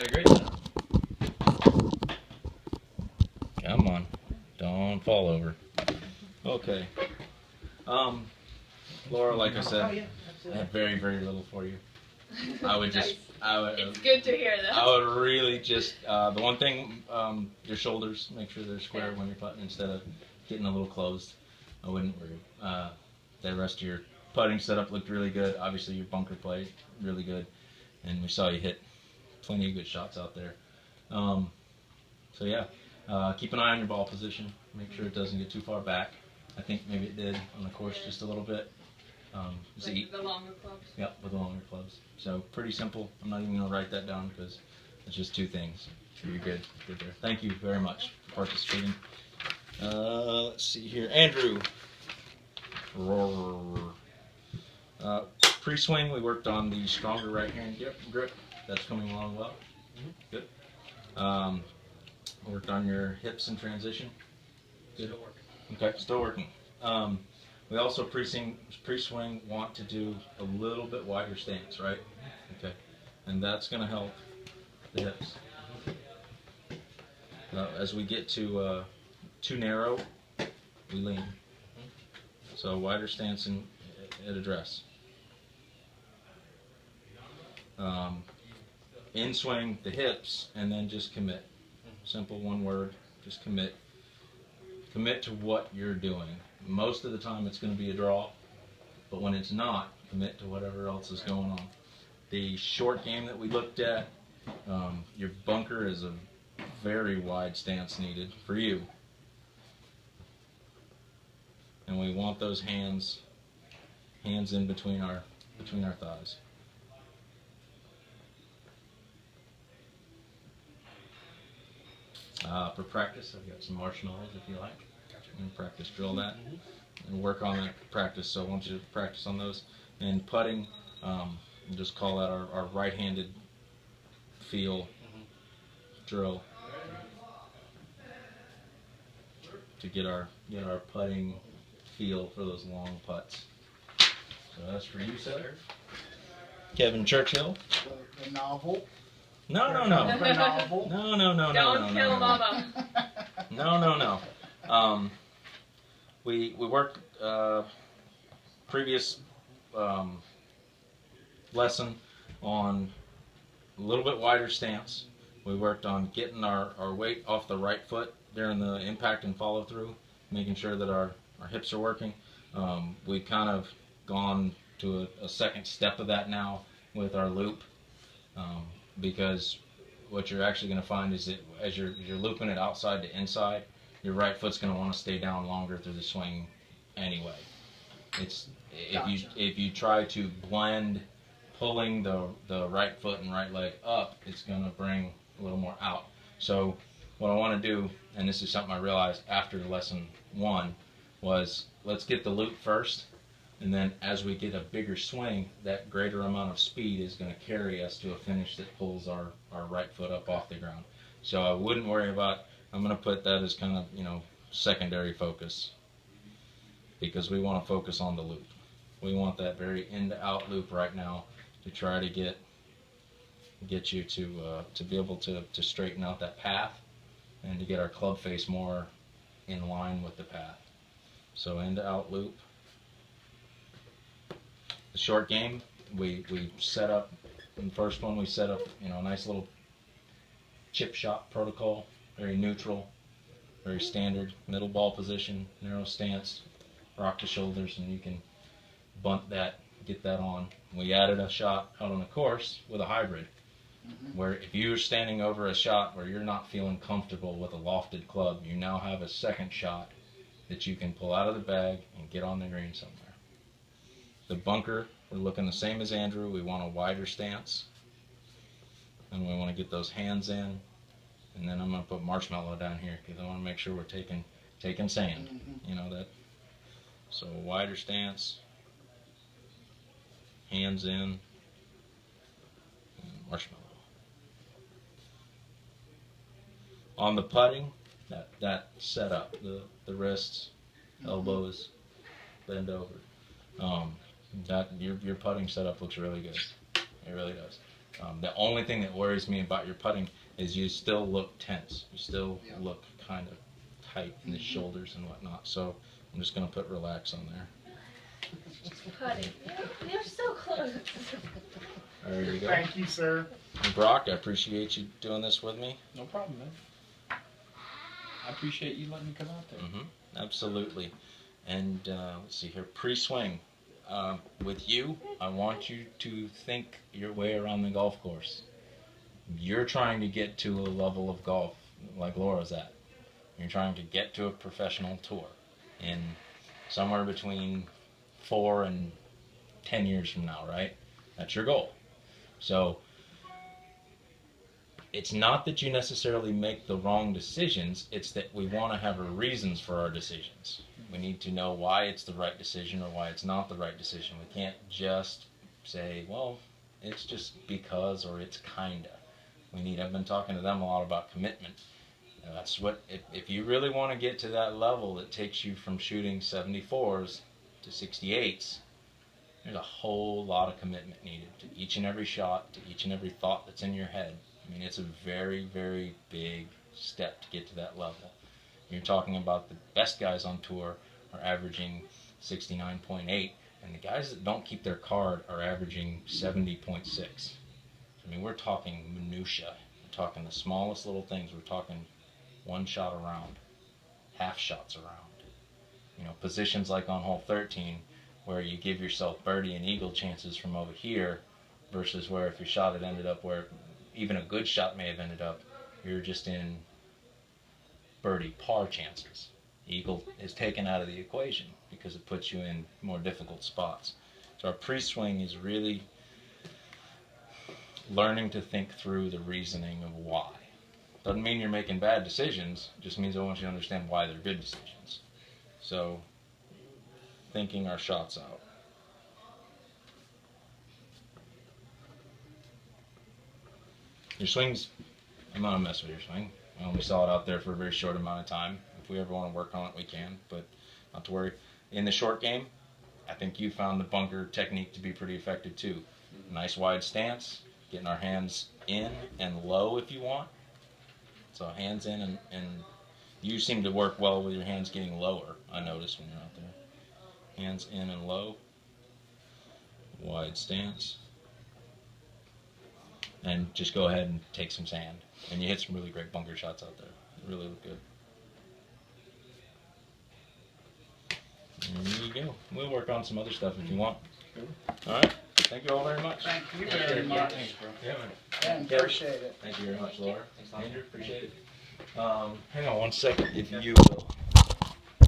Had a great time. Come on. Don't fall over. Okay. Laura, like I said, I have very, very little for you. I would just, It's good to hear that. I would really just, the one thing, your shoulders, make sure they're square when you're putting instead of getting a little closed. I wouldn't worry. The rest of your putting setup looked really good. Obviously, your bunker play, really good. And we saw you hit plenty of good shots out there. So yeah, keep an eye on your ball position. Make sure it doesn't get too far back. I think maybe it did on the course just a little bit. Like the longer clubs? Yep, with the longer clubs. So pretty simple. I'm not even going to write that down because it's just two things. So you're good. Good there. Thank you very much for participating. Let's see here. Andrew. Pre-swing, we worked on the stronger right-hand grip. That's coming along well. Good. Worked on your hips in transition. Good. Still working. Okay, still working. We also pre-swing want to do a little bit wider stance, right? Okay, and that's going to help the hips. As we get to too narrow, we lean. So wider stance at address. In swing the hips and then just commit. Simple one word, just commit. Commit to what you're doing. Most of the time it's going to be a draw, but when it's not, commit to whatever else is going on. The short game that we looked at, your bunker is a very wide stance needed for you. And we want those hands in between our thighs. For practice, I've got some marshmallows if you like. And practice drill that and work on that practice. So I want you to practice on those. And putting, we'll just call that our right-handed feel drill to get our putting feel for those long putts. So that's for you, sir. Kevin Churchill. The novel. No. The novel. No. Don't kill Mama. No. We worked previous lesson on a little bit wider stance. We worked on getting our weight off the right foot during the impact and follow through, making sure that our hips are working. We've kind of gone to a second step of that now with our loop, because what you're actually going to find is that as you're looping it outside to inside, your right foot's going to want to stay down longer through the swing anyway. It's if you try to blend pulling the right foot and right leg up, it's going to bring a little more out. So what I want to do, and this is something I realized after lesson 1, was let's get the loop first, and then as we get a bigger swing, that greater amount of speed is going to carry us to a finish that pulls our right foot up off the ground. So I wouldn't worry about, I'm going to put that as kind of, secondary focus, because we want to focus on the loop. We want that very in to out loop right now to try to get you to be able to straighten out that path and to get our club face more in line with the path. So in to out loop. The short game, we set up, in the first one we set up, a nice little chip shot protocol, very neutral, very standard, middle ball position, narrow stance, rock the shoulders, and you can bunt that, get that on. We added a shot out on the course with a hybrid, where if you're standing over a shot where you're not feeling comfortable with a lofted club, you now have a second shot that you can pull out of the bag and get on the green somewhere. The bunker, we're looking the same as Andrew. We want a wider stance, and we want to get those hands in. And then I'm going to put marshmallow down here because I want to make sure we're taking sand. That. So a wider stance, hands in, and marshmallow. On the putting, that setup, the wrists, elbows, bend over. That your putting setup looks really good. It really does. The only thing that worries me about your putting is you still look tense. You still Yeah. look kind of tight in the shoulders and whatnot. So I'm just going to put relax on there. Putting. You're so close. There you go. Thank you, sir. And Brock, I appreciate you doing this with me. No problem, man. I appreciate you letting me come out there. Absolutely. And let's see here, pre-swing. With you, I want you to think your way around the golf course. You're trying to get to a level of golf like Laura's at. You're trying to get to a professional tour in somewhere between 4 and 10 years from now, right? That's your goal. So it's not that you necessarily make the wrong decisions, it's that we want to have reasons for our decisions. We need to know why it's the right decision or why it's not the right decision. We can't just say, well, it's just because or it's kinda. I've been talking to them a lot about commitment. That's what, if you really want to get to that level that takes you from shooting 74s to 68s, there's a whole lot of commitment needed to each and every shot, to each and every thought that's in your head. I mean, it's a very, very big step to get to that level. You're talking about the best guys on tour are averaging 69.8, and the guys that don't keep their card are averaging 70.6. I mean, we're talking minutia. We're talking the smallest little things. We're talking one shot around, half shots around. You know, positions like on hole 13, where you give yourself birdie and eagle chances from over here, versus where if your shot had ended up where even a good shot may have ended up, you're just in birdie par chances. Eagle is taken out of the equation because it puts you in more difficult spots. So our pre-swing is really learning to think through the reasoning of why. Doesn't mean you're making bad decisions, it just means I want you to understand why they're good decisions. So, thinking our shots out. Your swings, I'm not gonna mess with your swing. I only saw it out there for a very short amount of time. If we ever want to work on it, we can, but not to worry. In the short game, I think you found the bunker technique to be pretty effective too. Nice wide stance, getting our hands in and low if you want. So hands in and you seem to work well with your hands getting lower, I noticed when you're out there. Hands in and low. Wide stance. And just go ahead and take some sand. And you hit some really great bunker shots out there. Really look good. There you go. We'll work on some other stuff if you want. Alright. Thank you all very much. Thank you very much. Thanks, bro. Yeah, man. And appreciate it. Thank you very much, Laura. Andrew, appreciate it. Hang on one second, if you will.